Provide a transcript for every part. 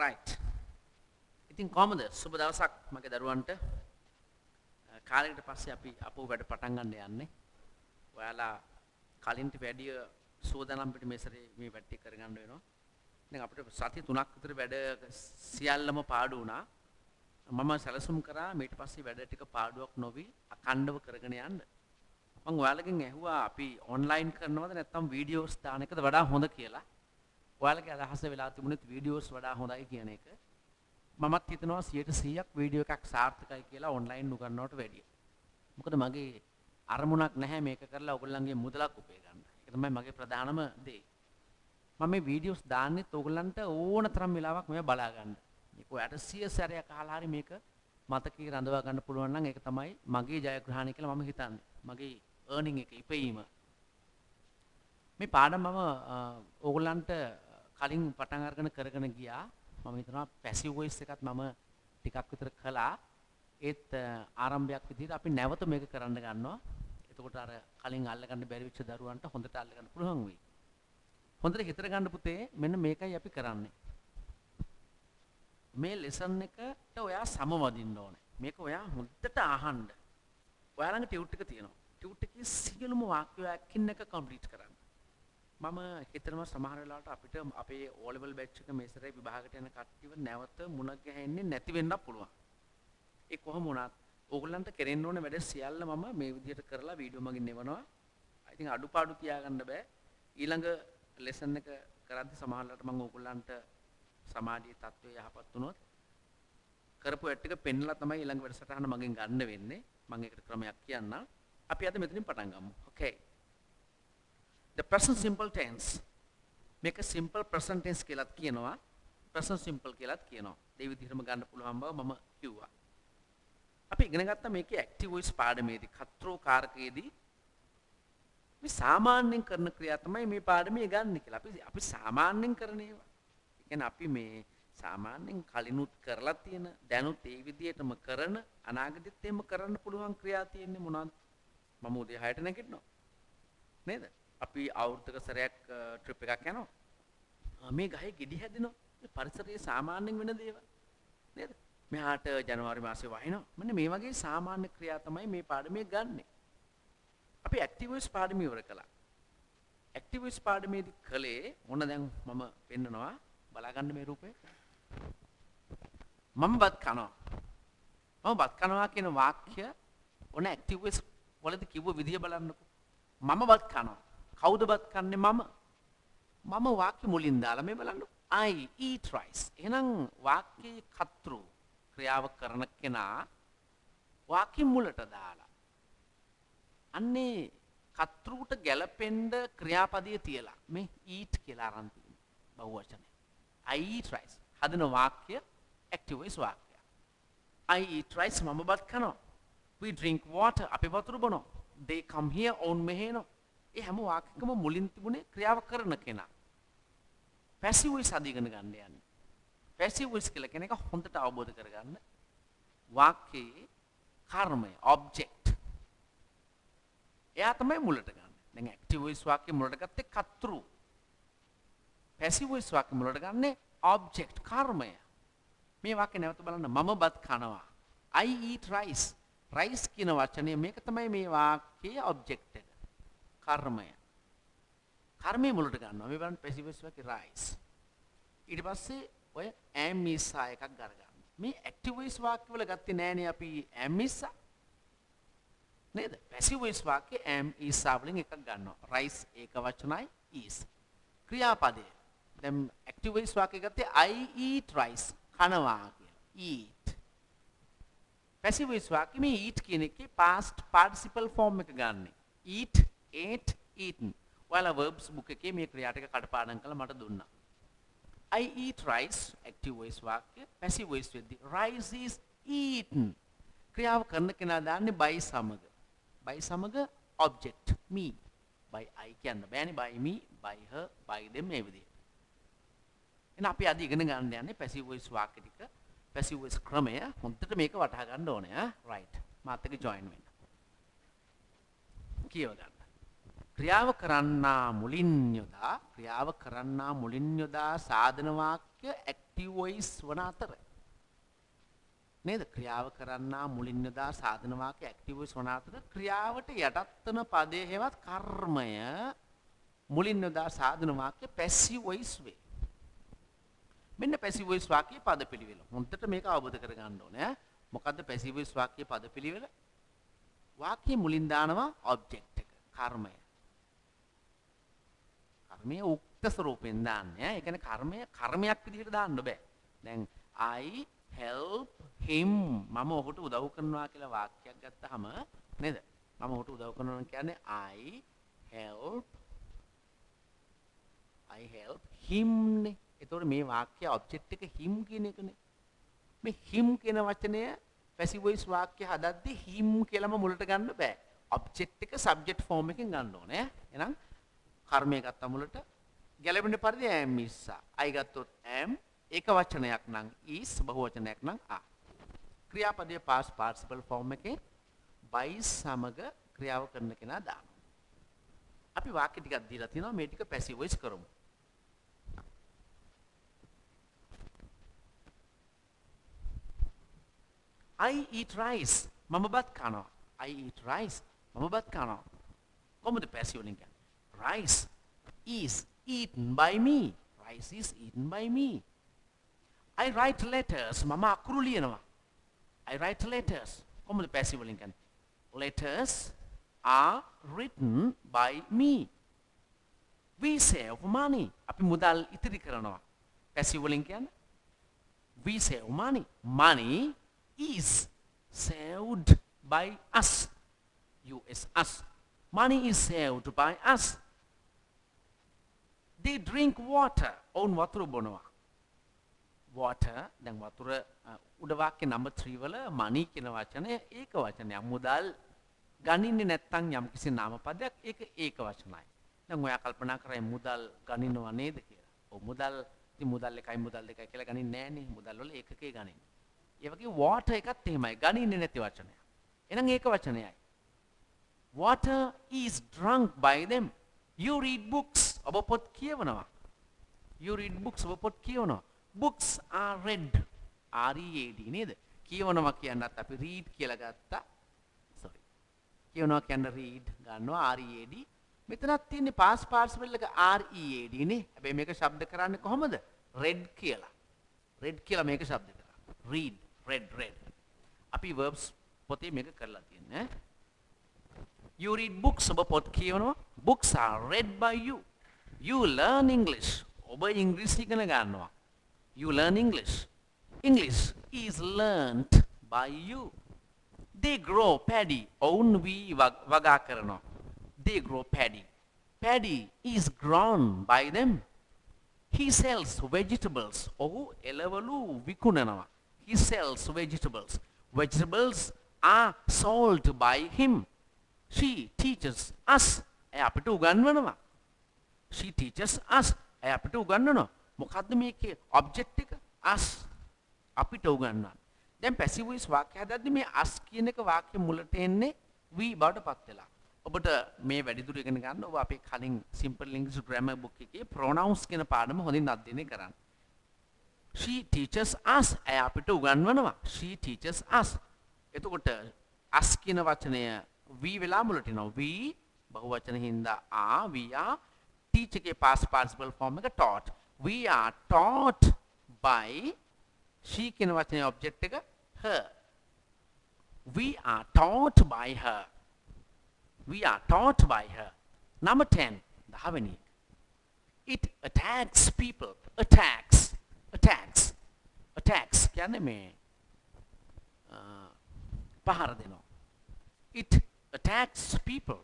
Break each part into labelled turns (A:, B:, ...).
A: right. ඉතින් කොහමද සුබ දවසක් මගේ දරුවන්ට කාලයකට පස්සේ අපි අපෝ වැඩ පටන් ගන්න යන්නේ. ඔයාලා කලින්ට වැඩිය සෝදානම් පිට මේසරේ මේ වැඩ ටික කරගන්න වෙනවා. දැන් අපිට සති 3ක් විතර වැඩ සියල්ලම පාඩු වුණා. මම සැලසුම් කරා ඊට පස්සේ වැඩ ටික පාඩුවක් නොවි අඛණ්ඩව කරගෙන යන්න. මම ඔයාලගෙන් ඇහුවා අපි ඔන්ලයින් කරනවද නැත්නම් වීඩියෝස් දාන එකද වඩා හොඳ කියලා. ඔයාලගේ අදහස වෙලා තිබුණේ වීඩියෝස් වඩා හොඳයි කියන එක. මමත් හිතනවා 100% වීඩියෝ එකක් සාර්ථකයි කියලා ඔන්ලයින් උගන්වනවට වැඩිය. මොකද මගේ අරමුණක් නැහැ මේක කරලා ඔයගොල්ලන්ගේ මුදලක් උපය ගන්න. ඒක තමයි මගේ ප්‍රධානම දේ. මම මේ වීඩියෝස් දාන්නෙත් ඔයගොල්ලන්ට ඕන තරම් වෙලාවක් මේවා බලා ගන්න. මේක ඔයාලට 100 සැරයක් අහලා හරි මේක මතකයේ රඳවා ගන්න පුළුවන් නම් ඒක තමයි මගේ ජයග්‍රහණය කියලා මම හිතන්නේ. මගේ earning එක ඉපීම. මේ පාඩම මම ඕගොල්ලන්ට කලින් පටන් අරගෙන කරගෙන ගියා. මම හිතනවා පැසිව් වොයිස් එකත් මම ටිකක් විතර කළා. ඒත් ආරම්භයක් විදිහට අපි නැවත මේක කරන්න ගන්නවා. එතකොට අර කලින් අල්ලගන්න බැරි වෙච්ච දරුවන්ට හොඳට අල්ලගන්න පුළුවන් වෙයි. හොඳට හිතර ගන්න පුතේ මෙන්න මේකයි අපි කරන්නේ. මේ ලෙසන් එකට ඔයා සමවදින්න ඕනේ. මේක ඔයා හොඳට අහන්න. ඔයා ළඟ ටියුට් එක තියෙනවා. ටියුට් එකේ සියලුම වාක්‍ය එකින් එක කම්ප්ලීට් කරන්න. මම හිතනවා සමහර වෙලාවට අපිට අපේ O level batch එක මේ සැරේ විභාගයට යන කට්ටියව නැවත මුණ ගැහෙන්නේ නැති වෙන්නත් පුළුවන්. ඒ කොහොම වුණත් ඕගොල්ලන්ට කෙරෙන්න ඕනේ වැඩ සියල්ල මම මේ විදිහට කරලා වීඩියෝ මගින් එවනවා. I think අඩුපාඩු තියාගන්න බෑ. ඊළඟ ලෙසන් එක කරද්දි සමහරවිට මම ඕගොල්ලන්ට සමාජීය තත්ත්වය යහපත් වුණොත් කරපු ඇට් ටික පෙන්නලා තමයි ඊළඟ වැඩසටහන මගෙන් ගන්න වෙන්නේ. මම ඒකට ක්‍රමයක් කියන්නම්. අපි අද මෙතනින් පටන් ගමු. Okay. The present simple tense. මේක simple present tense කියලාත් කියනවා. present simple කියලාත් කියනවා. ඒ විදිහටම ගන්න පුළුවන් බව මම කිව්වා. අපි ඉගෙන ගත්ත මේකේ active voice පාඩමේදී කතරෝ කාරකයේදී මේ සාමාන්‍යයෙන් කරන ක්‍රියා තමයි මේ පාඩමේ ගන්න කියලා. අපි සාමාන්‍යයෙන් කරන ඒවා. ඒ කියන්නේ අපි මේ සාමාන්‍යයෙන් කලිනුත් කරලා තියෙන දැනුත් ඒ විදිහටම කරන අනාගතෙත් එහෙම කරන්න පුළුවන් ක්‍රියා තියෙන්නේ මොනවද? මම උදේ 6ට නැගිටිනවා. නේද? අපි අවුරුද්දක සැරයක් ට්‍රිප් එකක් යනවා. මේ ගහේ ගෙඩි හැදෙනවා. මේ පරිසරයේ සාමාන්‍යයෙන් වෙන දේවල්. නේද? මෙහාට ජනවාරි මාසේ වහිනවා. මෙන්න මේ වගේ සාමාන්‍ය ක්‍රියා තමයි මේ පාඩමේ ගන්නෙ. අපි ඇක්ටිව් වොයිස් පාඩම ඉවර කළා. ඇක්ටිව් වොයිස් පාඩමේදී කලේ මොන දැන් මම පෙන්නනවා බලා ගන්න මේ රූපේ. මම බත් කනවා. මම බත් කනවා කියන වාක්‍ය ඔන්න ඇක්ටිව් වොයිස් වලදී කිව්ව විදිය බලන්නකෝ. මම බත් කනවා. කවුද බත් කන්නේ මම වාක්‍ය මුලින් දාලා මේ බලන්න I eat rice. එහෙනම් වාක්‍යයේ කතෘ ක්‍රියාව කරන කෙනා වාක්‍ය මුලට දාලා අන්නේ කතෘට ගැලපෙන්න ක්‍රියාපදිය තියලා මේ eat කියලා අරන් තියෙනවා බහුවචනේ. I eat rice. හදන වාක්‍ය active voice වාක්‍ය. I eat rice මම බත් කනවා. We drink water. අපි වතුර බොනවා. They come here ඔවුන් මෙහෙ එනවා. ඒ හැම වාක්‍යකම මුලින් තිබුණේ ක්‍රියාව කරන කෙනා. පැසිව් වොයිස් අධිගණ ගන්න යන්නේ. පැසිව් වොයිස් කියලා කියන එක හොඳට අවබෝධ කරගන්න. වාක්‍යයේ කර්මය, ඔබ්ජෙක්ට්. එයා තමයි මුලට ගන්න. දැන් ඇක්ටිව් වොයිස් වාක්‍ය මුලට ගත්තේ කතෘ. පැසිව් වොයිස් වාක්‍ය මුලට ගන්නේ ඔබ්ජෙක්ට්, කර්මය. මේ වාක්‍ය නැවත බලන්න මම බත් කනවා. I eat rice. rice කියන වචනේ මේක තමයි මේ වාක්‍යයේ ඔබ්ජෙක්ට් එක. කර්මය. කර්මය මුලට ගන්නවා. මේ බලන්න පැසිව් වොයිස් වාක්‍ය rice. ඊට පස්සේ ඔය am is එකක් ගන්න. මේ ඇක්ටිව් වොයිස් වාක්‍ය වල ගත්තේ නෑනේ අපි am is නේද? පැසිව් වොයිස් වාක්‍ය am is වලින් එකක් ගන්නවා. rice ඒක වචනයි is. ක්‍රියාපදය. දැන් ඇක්ටිව් වොයිස් වාක්‍ය ගත්තේ I eat rice. කනවා කියලා. eat. පැසිව් වොයිස් වාක්‍ය මේ eat කියන එකේ past participle form එක ගන්න. eat, ate, eaten. ඔයාලා verbs book එකේ මේ ක්‍රියා ටික කඩපාඩම් කරලා මට දුන්නා. I eat rice, active voice වාක්‍ය. passive voice වෙද්දී rice is eaten. ක්‍රියාව කරන කෙනා දාන්නේ by සමග. by සමග object me. by I කියන්න බෑනේ by me, by her, by them මේ විදිහට. එහෙනම් අපි අද ඉගෙන ගන්න යන්නේ passive voice වාක්‍ය ටික. passive voice ක්‍රමය හොඳට මේක වටහා ගන්න ඕනේ right. මාත් එක්ක join වෙන්න. කියව ගන්න. ක්‍රියාව කරන්නා මුලින් යොදා සාධන වාක්‍ය ඇක්ටිව් වොයිස් වන අතර නේද? ක්‍රියාව කරන්නා මුලින් යොදා සාධන වාක්‍ය ඇක්ටිව් වොයිස් වන අතර ක්‍රියාවට යටත් වන පදයේ හේවත් කර්මය මුලින් යොදා සාධන වාක්‍ය පැසිව් වොයිස් වේ. මෙන්න පැසිව් වොයිස් වාක්‍යයේ පද පිළිවෙල. හොඳට මේක අවබෝධ කරගන්න ඕනේ. මොකද්ද පැසිව් වොයිස් වාක්‍යයේ පද පිළිවෙල? වාක්‍යයේ මුලින් දානවා ඔබ්ජෙක්ට් එක, කර්මය. කර්මය උක්ත ස්වරූපෙන් දාන්නේ. ඒ කියන්නේ කර්මයක් විදිහට දාන්න බෑ. දැන් I help him මම ඔහුට උදව් කරනවා කියලා වාක්‍යයක් ගත්තාම නේද? මම ඔහුට උදව් කරනවා කියන්නේ I help him නේ. එතකොට මේ වාක්‍ය ඔබ්ජෙක්ට් එක him කියන එකනේ. මේ him කියන වචනය පැසිව් වොයිස් වාක්‍ය හදද්දී him කියලාම මුලට ගන්න බෑ. ඔබ්ජෙක්ට් එක සබ්ජෙක්ට් ෆෝම් එකෙන් ගන්න ඕනේ. එහෙනම් කර්මය ගත්ත මුලට ගැලපෙන පරිදි am is I ගත්තොත් am ඒක වචනයක් නම් is බහු වචනයක් නම් are. ක්‍රියාපදයේ past participle form එකේ by සමග ක්‍රියාව කරන කෙනා දානවා. අපි වාක්‍ය ටිකක් දීලා තිනවා මේ ටික පැසිව් වොයිස් කරමු. I eat rice. මම බත් කනවා. I eat rice. මම බත් කනවා. කොහොමද පැසිව් වලින් කියන්නේ? Rice is eaten by me. Rice is eaten by me. I write letters. මම අකුරු ලියනවා. I write letters. කොහොමද පැසිව් වලින් කියන්නේ? Letters are written by me. We save money. අපි මුදල් ඉතිරි කරනවා. පැසිව් වලින් කියන්නේ we save money. Money is saved by us. us. Money is saved by us. They drink water. ඔවුන් වතුර බොනවා. Water දැන් වතුර උඩ වාක්‍ය නම්බර් 3 වල money කියන වචනය ඒක වචනයක්. මුදල් ගනින්නේ නැත්නම් යම්කිසි නාමපදයක් ඒක ඒක වචනයි. දැන් ඔයා කල්පනා කරයි මුදල් ගනිනව නේද කියලා. ඔව් මුදල් ඉතින් මුදල් එකයි මුදල් දෙකයි කියලා ගනින්නේ නැහනේ. මුදල් වල ඒකකේ ගනින්නේ. ඒ වගේ water එකත් එහෙමයි. ගනින්නේ නැති වචනයක්. එහෙනම් ඒක වචනයයි. Water is drunk by them. You read books. ඔබ පොත් කියවනවා. You read books. ඔබ පොත් කියවනවා. Books are read. R-E-A-D නේද? කියවනවා කියනත් අපි read කියලා ගත්තා. sorry. කියවනවා කියන read ගන්නවා R-E-A-D. මෙතනත් තියෙන්නේ past participle එක R-E-A-D නේ. හැබැයි මේක ශබ්ද කරන්නේ කොහමද? read කියලා. read කියලා මේක ශබ්ද කරා. read, read. අපි verbs පොතේ මේක කරලා තියෙන්නේ. You read books. ඔබ පොත් කියවනවා. Books are read by you. You learn English. ඔබ ඉංග්‍රීසි ඉගෙන ගන්නවා. You learn English. English is learnt by you. They grow paddy. ඔවුන් වගා කරනවා. They grow paddy. Paddy is grown by them. He sells vegetables. ඔහු එළවලු විකුණනවා. He sells vegetables. Vegetables are sold by him. She teaches us. එය අපිට උගන්වනවා. She teaches us. එය අපිට උගන්වනවා. මොකද්ද මේකේ ඔබ්ජෙක්ට් එක? us. අපිට උගන්වනවා. දැන් පැසිව් වොයිස් වාක්‍ය හදද්දි මේ us කියන එක වාක්‍ය මුලට එන්නේ we බවට පත් වෙලා. ඔබට මේ වැඩිදුර ඉගෙන ගන්න ඔබ අපේ කලින් simple English grammar book එකේ pronouns කියන පාඩම හොඳින් අධ්‍යයනය කරන්න. She teaches us. එය අපිට උගන්වනවා. She teaches us. එතකොට us කියන වචනය we වෙලා මුලට එනවා. we බහුවචන හින්දා we are teach එකේ past participle form එක taught. We are taught by she කියන වචනේ object එක her. We are taught by her. We are taught by her. Number 10. දහවෙනි. It attacks people. Attacks. කියන්නේ මේ පහර දෙනවා. It attacks people.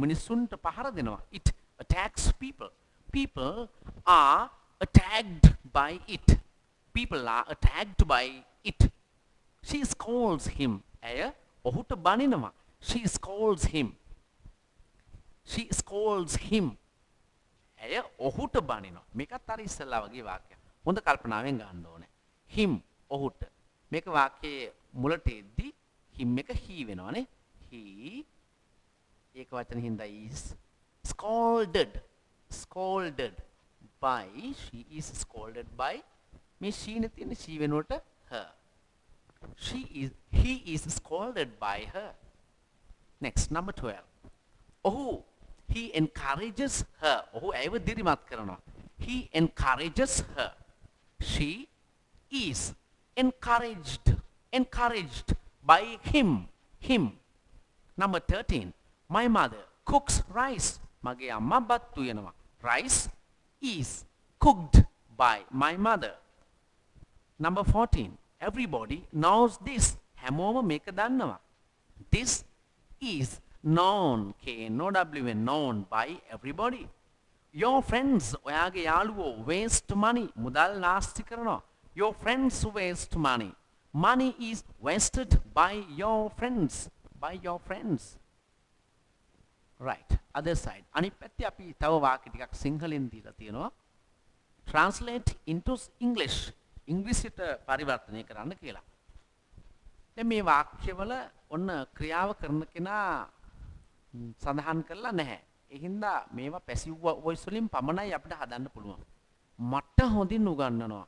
A: මිනිසුන්ට පහර දෙනවා. It attacks people. People are attacked by it. People are attacked by it. She scolds him. ඇය ඔහුට බනිනවා. She scolds him. She scolds him. ඇය ඔහුට බනිනවා. මේකත් අර ඉස්සෙල්ලා වගේ වාක්‍යයක්. හොඳ කල්පනාවෙන් ගන්න ඕනේ. him ඔහුට. මේක වාක්‍යයේ මුලට එද්දි him එක he වෙනවානේ. he ඒක වචන හින්දා is scolded. Scolded by. She is scolded by. මේ she නැතිනේ she වෙනුවට her. He is scolded by her. Next, number 12. Oh, he encourages her. Oh, ඇයව දිරිමත් කරනවා. He encourages her. She is encouraged by him. Number 13. My mother cooks rice. මගේ අම්මා බත් උයනවා. Rice is cooked by my mother. Number 14. Everybody knows this. හැමෝම මේක දන්නවා. This is known. K-N-O-W-N. Known by everybody. Your friends, ඔයාගේ යාළුවෝ waste money. මුදල් නාස්ති කරනවා. Your friends waste money. Money is wasted by your friends. By your friends. Right. Other side. අනිත් පැත්තේ අපි තව වාක්‍ය ටිකක් සිංහලෙන් දීලා තියෙනවා. Translate into English. ඉංග්‍රීසියට පරිවර්තනය කරන්න කියලා. දැන් මේ වාක්‍යවල ඔන්න ක්‍රියාව කරන කෙනා සඳහන් කරලා නැහැ. ඒ හින්දා මේවා පැසිව් වොයිස් වලින් පමණයි අපිට හදන්න පුළුවන්. මට හොඳින් උගන්වනවා.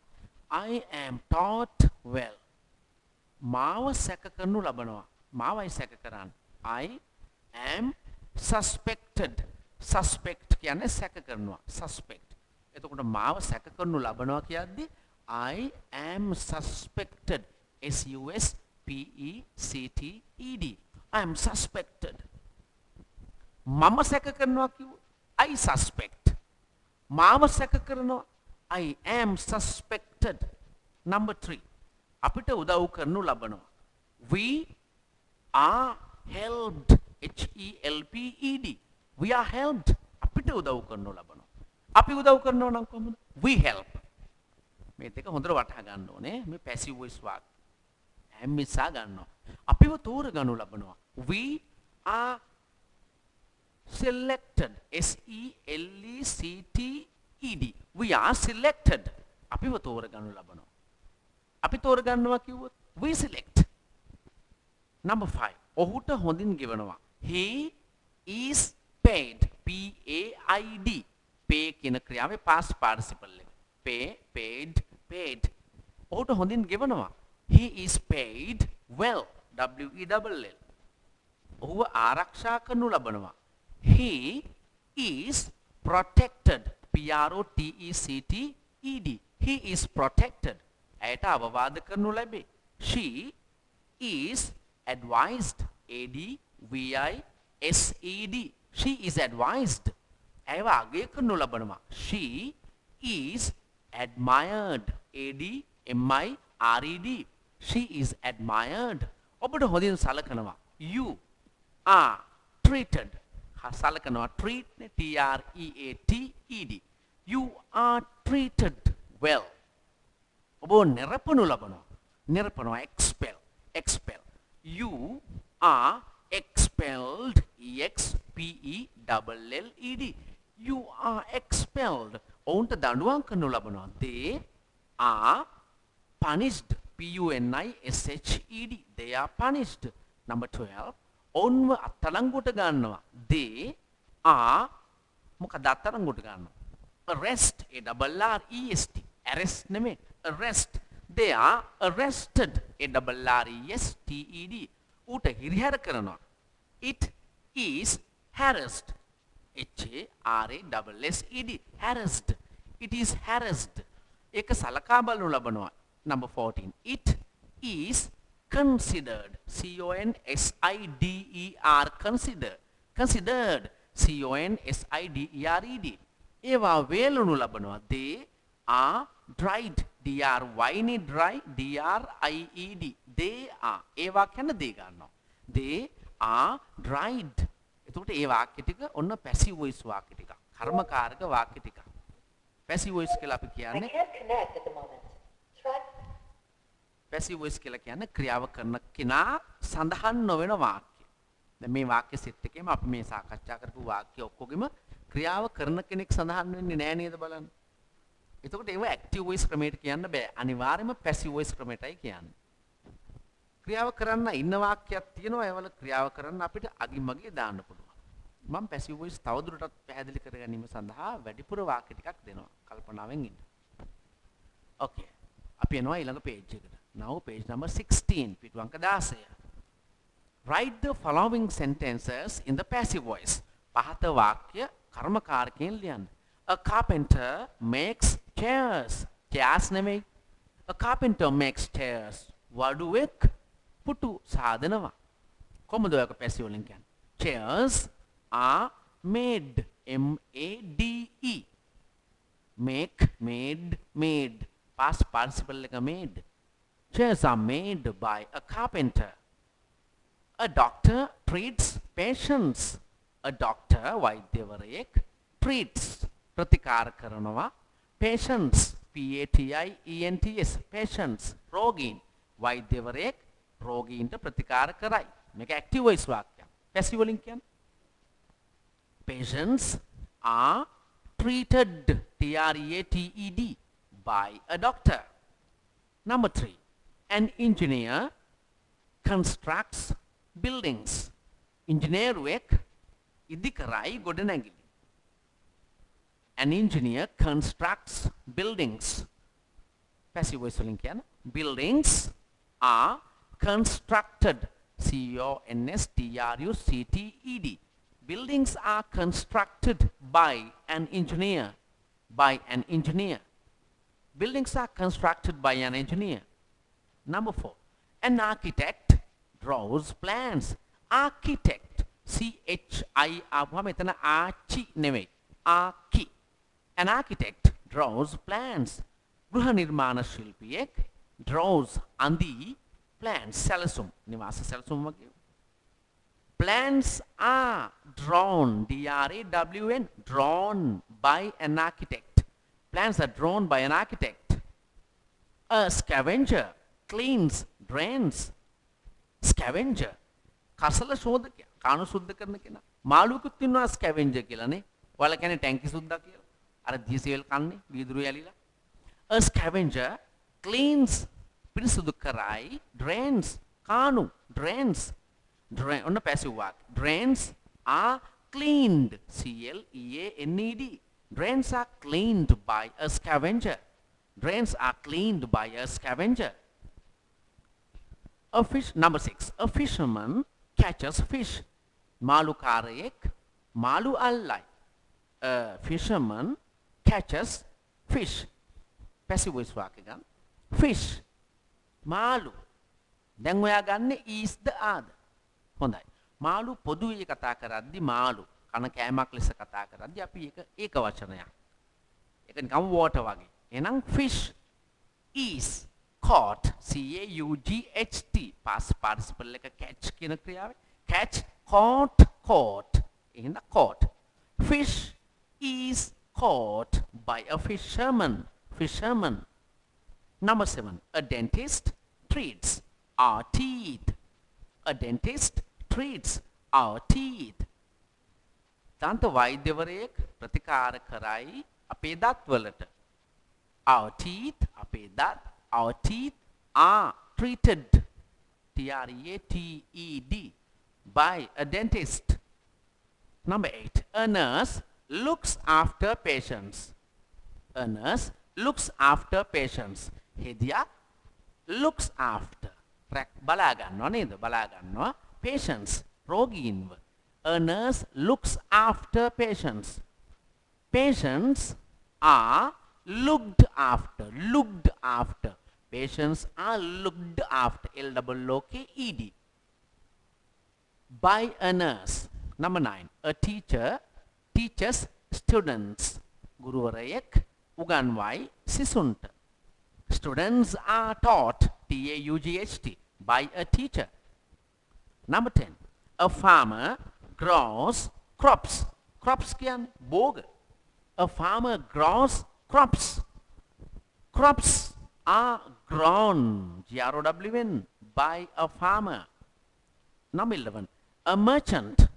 A: I am taught well. මාව සැක කරනු ලබනවා. මාවයි සැක කරන්නේ. I am suspected. Suspect කියන්නේ සැක කරනවා. Suspect. එතකොට මාව සැක කරනු ලබනවා කියද්දි I am suspected. S-U-S-P-E-C-T-E-D. I am suspected. මම සැක කරනවා කිව්ව. I suspect. මාව සැක කරනවා. I am suspected. Number 3. අපිට උදව් කරනු ලබනවා. We are helped. H-E-L-P-E-D. We are helped. අපිට උදව් කරනු ලබනවා. අපි උදව් කරනවා නම් කොහොමද? We help. මේ දෙක හොඳට වටහා ගන්න ඕනේ. මේ පැසිව් වොයිස් වාක්‍ය. හැම මිසා ගන්නවා. අපිව තෝරගනු ලබනවා. We are selected. S-E-L-E-C-T-E-D. We are selected. අපිව තෝරගනු ලබනවා. අපි තෝරගන්නවා කිව්වොත් we select. Number 5. ඔහුට හොඳින් ගෙවනවා. He is paid. P-A-I-D. pay කියන ක්‍රියාවේ past participle එක. pay, paid, paid. ඔහුට හොඳින් ගෙවනවා. He is paid well. W-E-L-L. ඔහුව ආරක්ෂා කරනු ලබනවා. He is protected. P-R-O-T-E-C-T-E-D. He is protected. ඇයට අවවාද කරනු ලැබේ. She is advised. A-D-V-I-S-E-D. She is advised. ඇයව අගය කරනු ලබනවා. She is admired. A-D-M-I-R-E-D. She is admired. ඔබට හොඳින් සලකනවා. You are treated. සලකනවා. treat T-R-E-A-T-E-D. You are treated well. ඔබ නිරපනු ලබනවා. නිරපනවා. expel. expel. You are expelled. E-X-P-E-L-L-E-D. You are expelled. ඔවුන්ට දඬුවම් කරනු ලබනවා. They are punished. P-U-N-I-S-H-E-D. They are punished. Number 12. ඔවුන්ව අත්අඩංගුවට ගන්නවා. They are මොකද අත්අඩංගුවට ගන්නවා? Arrest. A-R-R-E-S-T. Arrest නෙමෙයි. Arrest. They are arrested. A-R-R-E-S-T-E-D. ඌට හිරිහැර කරනවා. It is harassed. H-A-R-A-S-S-E-D. Harassed. It is harassed. ඒක සලකා බලනු ලබනවා. Number 14. It is considered. C-O-N-S-I-D-E-R. Considered. Considered. C-O-N-S-I-D-E-R-E-D. ඒවා වේලනු ලබනවා. They are dried. D-R-Y-N-E dry. D-R-I-E-D. They are. ඒවා කියන්නේ දේ ගන්නවා. They are dried. එතකොට ඒ වාක්‍ය ටික ඔන්න පැසිව් වොයිස් වාක්‍ය ටික. කර්මකාරක වාක්‍ය ටික. පැසිව් වොයිස් කියලා අපි කියන්නේ
B: I can't connect at the moment. Try.
A: Passive voice කියලා කියන්නේ ක්‍රියාව කරන කෙනා සඳහන් නොවන වාක්‍ය. දැන් මේ වාක්‍ය සෙට් එකේම අපි මේ සාකච්ඡා කරපු වාක්‍ය ඔක්කොගෙම ක්‍රියාව කරන කෙනෙක් සඳහන් වෙන්නේ නැහැ නේද බලන්න. එතකොට ඒව ඇක්ටිව් වොයිස් ක්‍රමයට කියන්න බෑ. අනිවාර්යයෙන්ම පැසිව් වොයිස් ක්‍රමයටයි කියන්නේ. ක්‍රියාව කරන්න ඉන්න වාක්‍යයක් තියෙනවා. ඒවල ක්‍රියාව කරන්න අපිට අගිමගේ දාන්න පුළුවන්. මම පැසිව් වොයිස් තවදුරටත් පැහැදිලි කර ගැනීම සඳහා වැඩිපුර වාක්‍ය ටිකක් දෙනවා. කල්පනාවෙන් ඉන්න. Okay. අපි යනවා ඊළඟ page එකට. Now page number 16 පිටු අංක 16. Write the following sentences in the passive voice. පහත වාක්‍ය කර්මකාරකයෙන් ලියන්න. A carpenter makes chairs. Chairs නෙමෙයි. A carpenter makes chairs. වඩුවෙක් පුටු සාදනවා. කොහොමද ඔයක passive වලින් කියන්නේ? Chairs are made. M-A-D-E. Make, made. Past participle එක made. Chairs are made by a carpenter. A doctor treats patients. A doctor, වෛද්‍යවරයෙක්, treats, ප්‍රතිකාර කරනවා, patients, P-A-T-I-E-N-T-S, patients, රෝගීන්, වෛද්‍යවරයෙක් රෝගීන්ට ප්‍රතිකාර කරයි. මේක active voice වාක්‍යයක්. passive වලින් කියන්නේ patients are treated, T-R-E-A-T-E-D, by a doctor. Number 3, an engineer constructs buildings. Engineerවෙක් ඉදි කරයි ගොඩනැගිලි. An engineer constructs buildings. Passive voice වලින් කියන buildings are constructed. C-O-N-S-T-R-U-C-T-E-D. Buildings are constructed by an engineer. By an engineer. Buildings are constructed by an engineer. Number 4, an architect draws plans. Architect, C-H-I, ආපුවම එතන ආචි නෙවෙයි, ආකි. An architect draws plans. ගෘහ නිර්මාණ ශිල්පියෙක් draws අඳි plans, සැලසුම්, නිවාස සැලසුම් වගේ. Plans are drawn, D-R-A-W-N, drawn by an architect. Plans are drawn by an architect. A scavenger cleans drains. Scavenger, කසල ශෝධකයා, කාණු සුද්ධ කරන කෙනා. මාළුවෙකුත් ඉන්නවා ස්කැවෙන්ජර් කියලානේ. ඔයාලා කියන්නේ ටැංකි සුද්ධා කියලා. අර දීසෙල් කන්නේ වීදුරු යලිලා. A scavenger cleans, පිරිසුදු කරයි, drains, කාණු, drains. Drain, ඔන්න passive වාක්‍ය. Drains are cleaned, C-L-E-A-N-E-D. Drains are cleaned by a scavenger. Drains are cleaned by a scavenger. A fish, number 6. A fisherman catches fish. මාළුකාරයෙක් මාළු අල්ලයි. A fisherman catches fish. Passive voice වාක්‍ය ගන්න. Fish, මාළු. දැන් ඔයා ගන්න is the other. හොඳයි. මාළු පොදුවේ කතා කරද්දි මාළු කන කෑමක් ලෙස කතා කරද්දි අපි ඒක වචනයක්. ඒක නිකම් water වගේ. එහෙනම් fish is caught, C-A-U-G-H-T, past participle එක catch කියන ක්‍රියාවේ. Catch, caught. එහෙනම් caught. Fish is caught by a fisherman. Number 7, a dentist treats our teeth. A dentist treats our teeth. දන්ත වෛද්‍යවරයෙක් ප්‍රතිකාර කරයි අපේ දත් වලට. Our teeth, අපේ දත්. Our teeth are treated, T-R-E-A-T-E-D, by a dentist. Number 8, a nurse looks after patients. A nurse looks after patients. හෙදියා looks after, බලා ගන්නවා නේද? බලා ගන්නවා patients, රෝගීන්ව. A nurse looks after patients. Patients are looked after. Patients are looked after, L-O-O-K-E-D, by a nurse. Number 9, a teacher teaches students. ගුරුවරයෙක් උගන්වයි සිසුන්ට. Students are taught, T-A-U-G-H-T, by a teacher. Number 10, a farmer grows crops. Crops කියන්නේ බෝග. A farmer grows crops. Crops are grown, G-R-O-W-N, by a farmer. Number 11, a merchant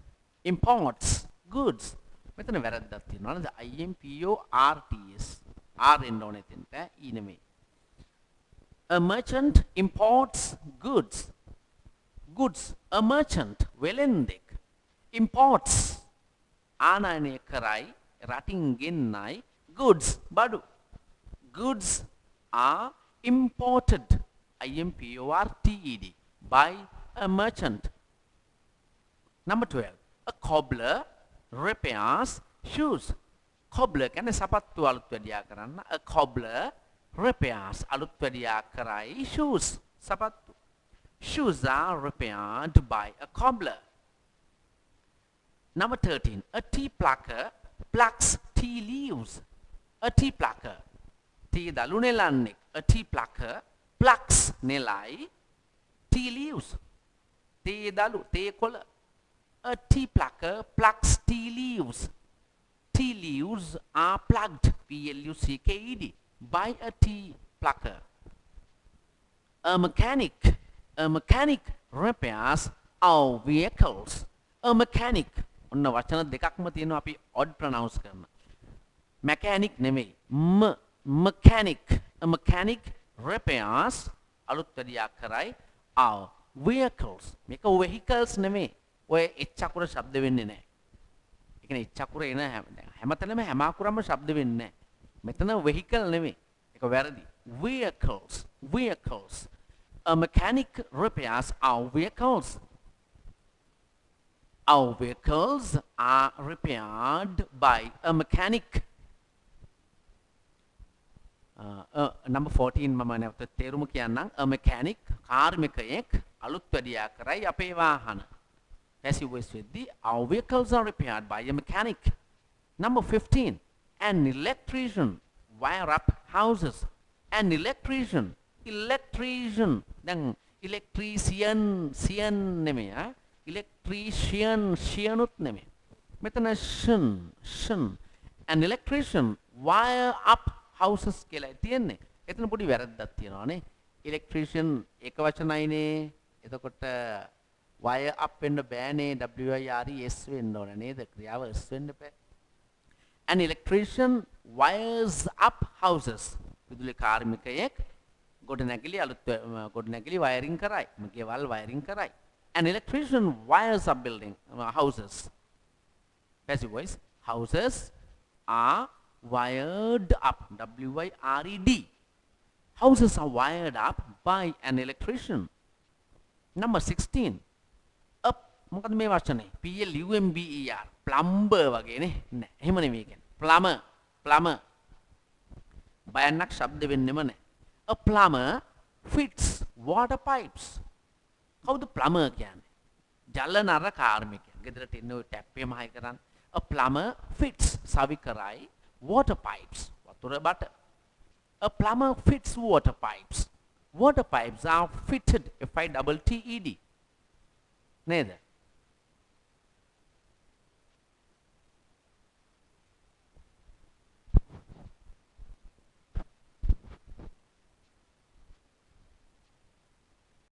A: imports goods. මෙතන වැරද්දක් තියෙනවා නේද? I-M-P-O-R-T-S. R එන්න ඕනේ එතනට, E නෙමෙයි. A merchant imports goods. A merchant, වෙලෙන්දෙක්, imports, ආනයනය කරයි රටින් ගෙන්නයි goods බඩු. Goods are imported imported by a merchant. Number 12. A cobbler repairs shoes. Cobbler කියන්නේ සපත්තු අලුත් වැඩියා කරන්න. A cobbler repairs අලුත් වැඩියා කරයි shoes සපත්තු. Shoes are repaired by a cobbler. Number 13. A tea plucker plucks tea leaves. A tea plucker. Tea දලු නෙලන්නෙක්. A tea plucker plucks නෙලයි tea leaves. තේ දලු තේ කොළ. A tea plucker plucks tea leaves. Tea leaves are plucked P-L-U-C-K-E-D by a tea plucker. A mechanic repairs our vehicles. A mechanic ඔන්න වචන දෙකක්ම තියෙනවා අපි odd pronounce කරන. Mechanic නෙමෙයි. Mechanic. A mechanic repairs අලුත් වැඩියා කරයි our vehicles. මේක vehicles නෙමෙයි. ඔය එච් අකුර ශබ්ද වෙන්නේ නැහැ. ඒ කියන්නේ එච් අකුර එන හැමතැනම හැම අකුරම ශබ්ද වෙන්නේ නැහැ. මෙතන vehicle නෙමෙයි. ඒක වැරදි. Vehicles. A mechanic repairs our vehicles. Our vehicles are repaired by a mechanic. Number 14 මම නැවත තේරුම කියන්නම්. A mechanic කාර්මිකයෙක් අලුත් වැඩියා කරයි අපේ වාහන. Passive voice වෙද්දී our vehicles are repaired by a mechanic. Number 15. An electrician wire up houses. An electrician දැන් electrician නෙමෙයි. electrician උත් නෙමෙයි. මෙතන ෂන්. An electrician wire up houses කියලා තියෙන්නේ. එතන පොඩි වැරද්දක් තියෙනවානේ. electrician එක වචනයිනේ. එතකොට wire up වෙන්න බෑනේ. WIRES වෙන්න ඕන නේද? ක්‍රියාව S වෙන්න බෑ. An electrician wires up houses. විදුලි කාර්මිකයෙක් ගොඩනැගිලි wiring කරයි. ගෙවල් wiring කරයි. An electrician wires up houses. Passive voice. Houses are wired up. WIRED. Houses are wired up by an electrician. Number 16. මොකද මේ වචනේ? PLUMBER. plumber වගේනේ. නෑ. එහෙම නෙමෙයි කියන්නේ. plumber. බයන්නක් ශබ්ද වෙන්නෙම නෑ. A plumber fits water pipes. කවුද plumber කියන්නේ? ජල නර කාර්මිකයා. ගෙදරට එන්නේ ඔය ටැප් එකම හයි කරන්නේ. A plumber fits සවි කරයි water pipes. වතුර බට. A plumber fits water pipes. Water pipes are fitted FITTED. නේද?